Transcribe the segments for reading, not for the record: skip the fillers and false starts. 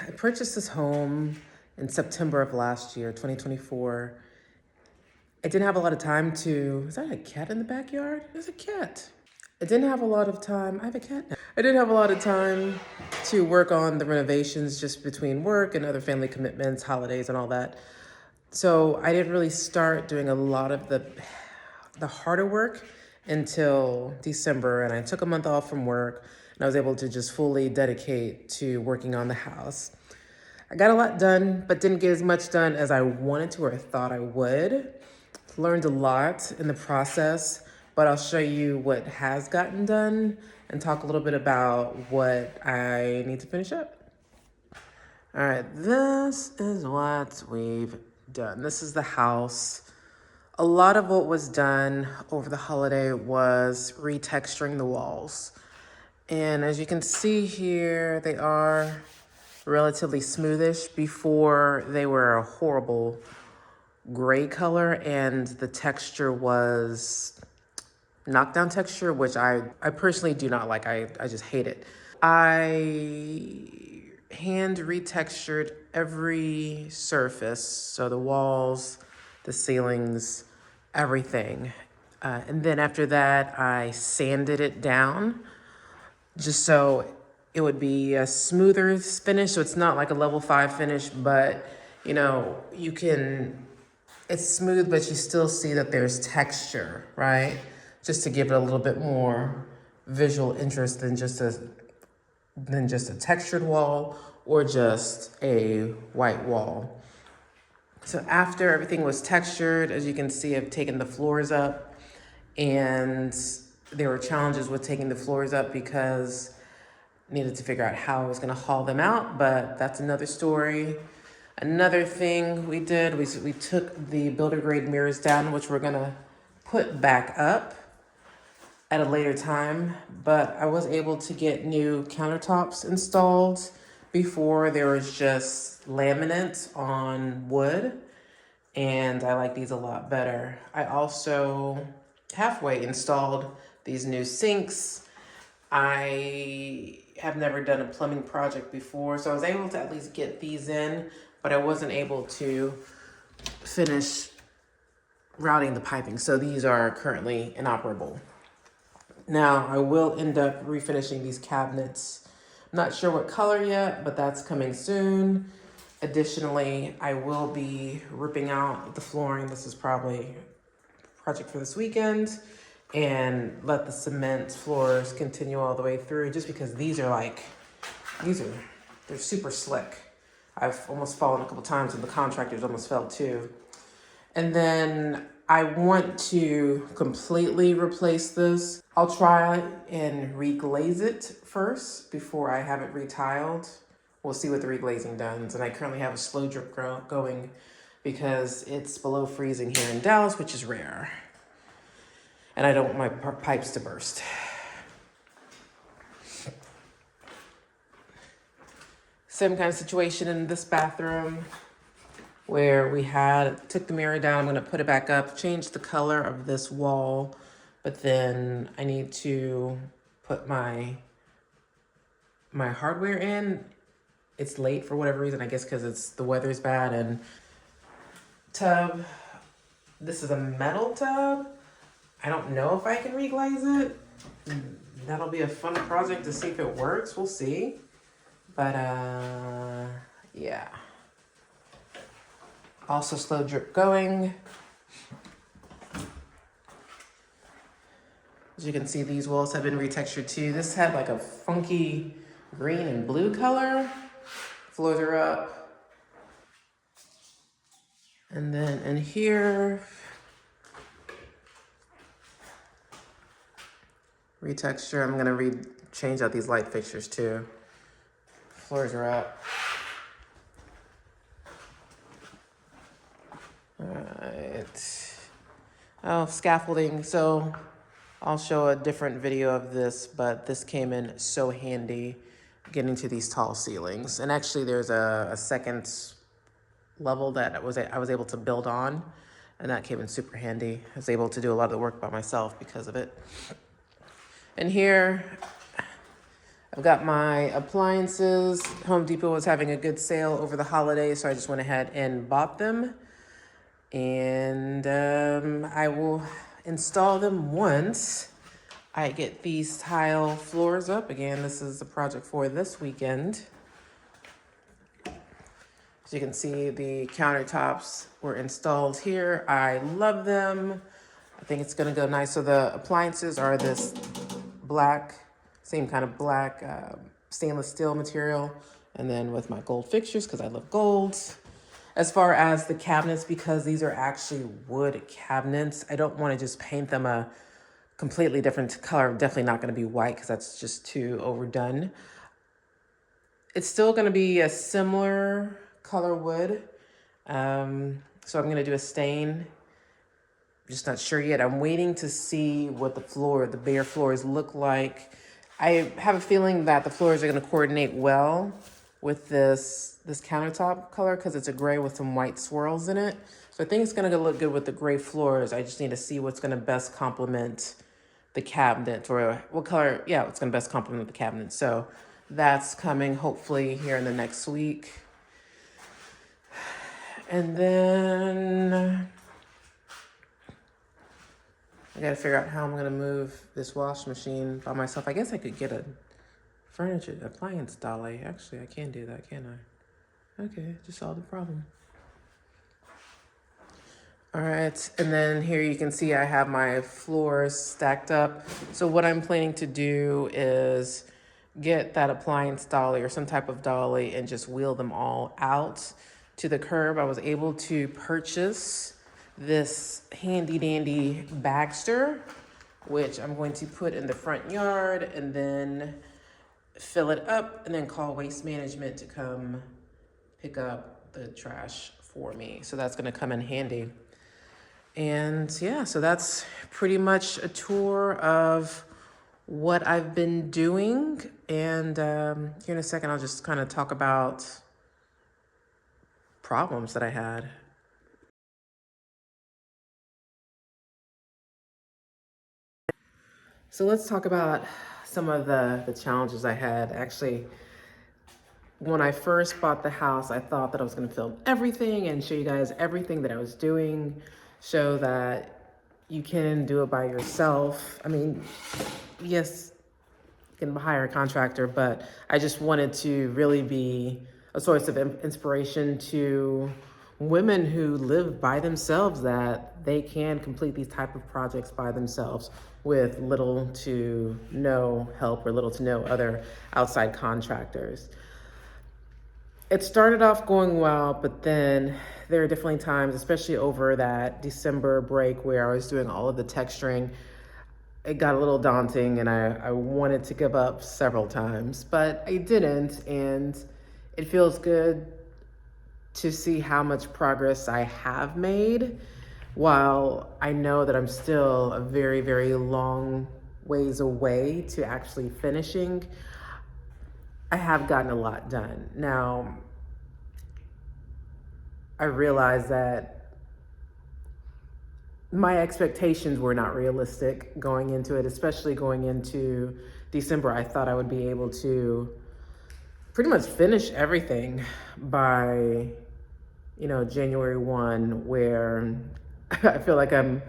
I purchased this home in September of last year, 2024. I didn't have a lot of time to, is that a cat in the backyard? There's a cat. I didn't have a lot of time, I have a cat now. I didn't have a lot of time to work on the renovations just between work and other family commitments, holidays and all that. So I didn't really start doing a lot of the harder work until December, and I took a month off from work and I was able to just fully dedicate to working on the house. I got a lot done, but didn't get as much done as I wanted to or thought I would. Learned a lot in the process, but I'll show you what has gotten done and talk a little bit about what I need to finish up. All right, this is what we've done. This is the house. A lot of what was done over the holiday was retexturing the walls. And as you can see here, they are relatively smoothish. Before, they were a horrible gray color, and the texture was knockdown texture, which I personally do not like. I just hate it. I hand retextured every surface, so the walls, the ceilings, everything. And then after that, I sanded it down just so it would be a smoother finish. So it's not like a level 5 finish, but you know, it's smooth, but you still see that there's texture, right? Just to give it a little bit more visual interest than just a textured wall or just a white wall. So after everything was textured, as you can see, I've taken the floors up, and there were challenges with taking the floors up because I needed to figure out how I was gonna haul them out, but that's another story. Another thing we did, we took the builder grade mirrors down, which we're gonna put back up at a later time, but I was able to get new countertops installed. Before, there was just laminate on wood, and I like these a lot better. I also halfway installed these new sinks. I have never done a plumbing project before, so I was able to at least get these in, but I wasn't able to finish routing the piping. So these are currently inoperable. Now I will end up refinishing these cabinets. I'm not sure what color yet, but that's coming soon. Additionally, I will be ripping out the flooring. This is probably a project for this weekend, and let the cement floors continue all the way through, just because they're super slick. I've almost fallen a couple times, and the contractors almost fell too. And then I want to completely replace this. I'll try and reglaze it first before I have it retiled. We'll see what the reglazing does. And I currently have a slow drip going because it's below freezing here in Dallas, which is rare. And I don't want my pipes to burst. Same kind of situation in this bathroom where we took the mirror down. I'm gonna put it back up, change the color of this wall, but then I need to put my hardware in. It's late for whatever reason, I guess because the weather's bad. And tub, this is a metal tub. I don't know if I can reglaze it. That'll be a fun project to see if it works, we'll see. But yeah. Also slow drip going. As you can see, these walls have been retextured too. This had like a funky green and blue color. Floors are up. And then in here, retexture. I'm gonna change out these light fixtures too. Floors are up. All right. Oh, scaffolding. So I'll show a different video of this, but this came in so handy getting to these tall ceilings. And actually there's a second level that I was able to build on, and that came in super handy. I was able to do a lot of the work by myself because of it. And here, I've got my appliances. Home Depot was having a good sale over the holidays, so I just went ahead and bought them. And I will install them once I get these tile floors up. Again, this is a project for this weekend. As you can see, the countertops were installed here. I love them. I think it's gonna go nice. So the appliances are this black, same kind of black stainless steel material. And then with my gold fixtures, because I love golds. As far as the cabinets, because these are actually wood cabinets, I don't want to just paint them a completely different color. Definitely not going to be white because that's just too overdone. It's still going to be a similar color wood. So I'm going to do a stain. Just not sure yet. I'm waiting to see what the bare floors look like. I have a feeling that the floors are going to coordinate well with this countertop color because it's a gray with some white swirls in it. So I think it's going to look good with the gray floors. I just need to see what's going to best complement the cabinet, or what color, yeah, it's going to best complement the cabinet. So that's coming hopefully here in the next week. And then I got to figure out how I'm going to move this washing machine by myself. I guess I could get a furniture appliance dolly. Actually, I can do that, can't I? Okay, just solved the problem. All right, and then here you can see I have my floors stacked up. So what I'm planning to do is get that appliance dolly or some type of dolly and just wheel them all out to the curb. I was able to purchase this handy dandy Bagster, which I'm going to put in the front yard and then fill it up and then call Waste Management to come pick up the trash for me. So that's gonna come in handy. And yeah, so that's pretty much a tour of what I've been doing. And here in a second, I'll just kind of talk about problems that I had. So let's talk about some of the challenges I had. Actually, when I first bought the house, I thought that I was going to film everything and show you guys everything that I was doing, show that you can do it by yourself. I mean, yes, you can hire a contractor, but I just wanted to really be a source of inspiration to women who live by themselves, that they can complete these type of projects by themselves with little to no help or little to no other outside contractors. It started off going well, but then there are definitely times, especially over that December break where I was doing all of the texturing, it got a little daunting and I wanted to give up several times, but I didn't. And it feels good to see how much progress I have made, while I know that I'm still a very, very long ways away to actually finishing. I have gotten a lot done. Now, I realize that my expectations were not realistic going into it, especially going into December. I thought I would be able to pretty much finish everything by, January 1, where I feel like I'm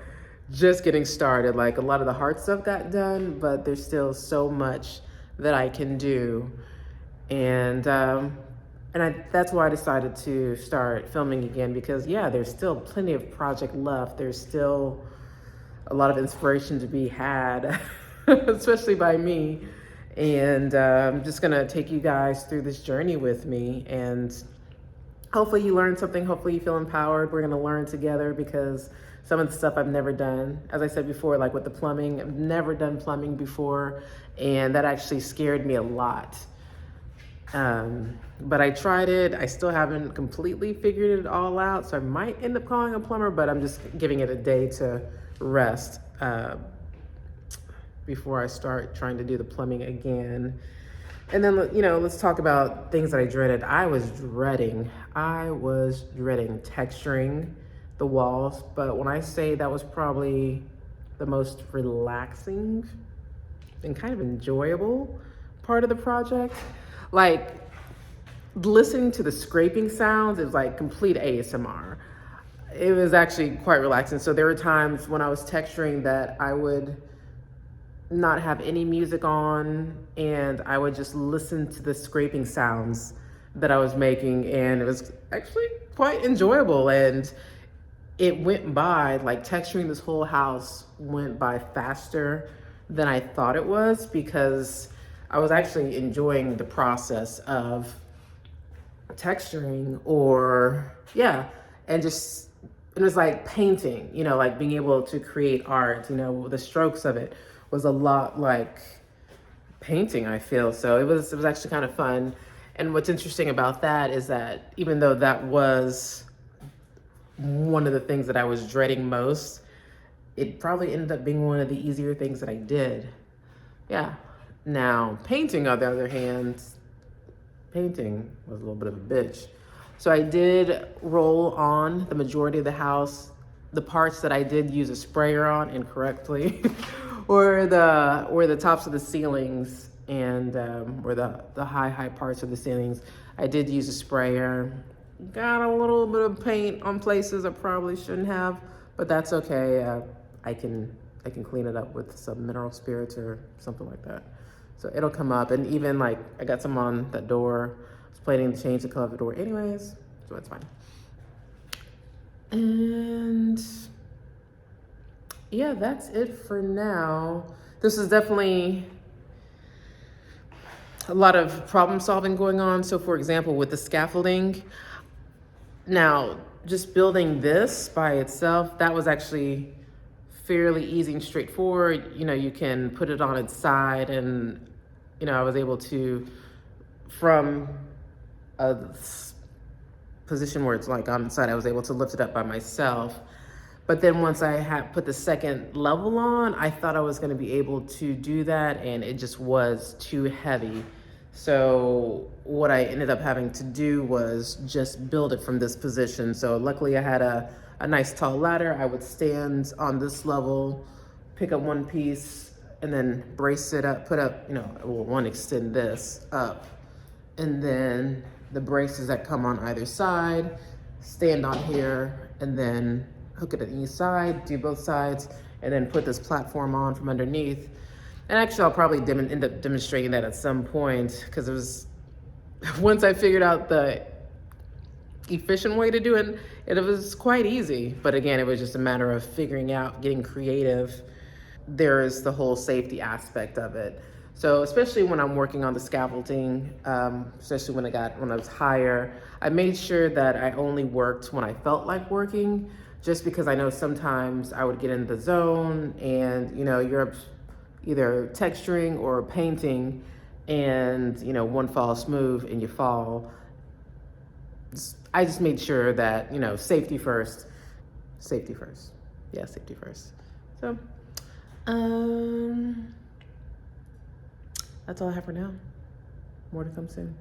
just getting started. Like, a lot of the hard stuff got done, but there's still so much that I can do. And that's why I decided to start filming again, because yeah, there's still plenty of project left. There's still a lot of inspiration to be had, especially by me. And I'm just gonna take you guys through this journey with me, and hopefully you learn something. Hopefully you feel empowered. We're gonna learn together, because some of the stuff I've never done, as I said before, like with the plumbing, I've never done plumbing before, and that actually scared me a lot. But I tried it. I still haven't completely figured it all out, so I might end up calling a plumber, but I'm just giving it a day to rest before I start trying to do the plumbing again. And then, let's talk about things that I dreaded. I was dreading texturing the walls, but when I say that was probably the most relaxing and kind of enjoyable part of the project. Like listening to the scraping sounds is like complete ASMR. It was actually quite relaxing. So there were times when I was texturing that I would not have any music on and I would just listen to the scraping sounds that I was making, and it was actually quite enjoyable. And it went by, like texturing this whole house went by faster than I thought it was, because I was actually enjoying the process of texturing, or yeah, and just it was like painting, like being able to create art, the strokes of it was a lot like painting, I feel. So it was actually kind of fun. And what's interesting about that is that even though that was one of the things that I was dreading most, it probably ended up being one of the easier things that I did. Yeah. Now, painting, on the other hand, painting was a little bit of a bitch. So I did roll on the majority of the house. The parts that I did use a sprayer on incorrectly, or the tops of the ceilings, and or the high parts of the ceilings, I did use a sprayer. Got a little bit of paint on places I probably shouldn't have, but that's okay. I can clean it up with some mineral spirits or something like that. So it'll come up. And even like I got some on that door. I was planning to change the color of the door anyways, so it's fine. And yeah, that's it for now. This is definitely a lot of problem solving going on. So for example, with the scaffolding, now just building this by itself, that was actually fairly easy and straightforward. You can put it on its side, and I was able to, from a position where it's like on the side, I was able to lift it up by myself. But then once I had put the second level on, I thought I was going to be able to do that, and it just was too heavy. So what I ended up having to do was just build it from this position. So luckily I had a nice tall ladder. I would stand on this level, pick up one piece, and then brace it up, put up, one, extend this up, and then the braces that come on either side, stand on here, and then hook it at each side, do both sides, and then put this platform on from underneath. And actually, I'll probably end up demonstrating that at some point, because it was, once I figured out the efficient way to do it, it was quite easy. But again, it was just a matter of figuring out, getting creative. There is the whole safety aspect of it. So especially when I'm working on the scaffolding, especially when I was higher, I made sure that I only worked when I felt like working, just because I know sometimes I would get in the zone, and you're either texturing or painting, and one false move and you fall. I just made sure that safety first, safety first. Yeah, safety first. So um that's all I have for now. More to come soon.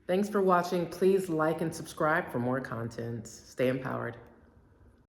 Thanks for watching. Please like and subscribe for more content. Stay empowered.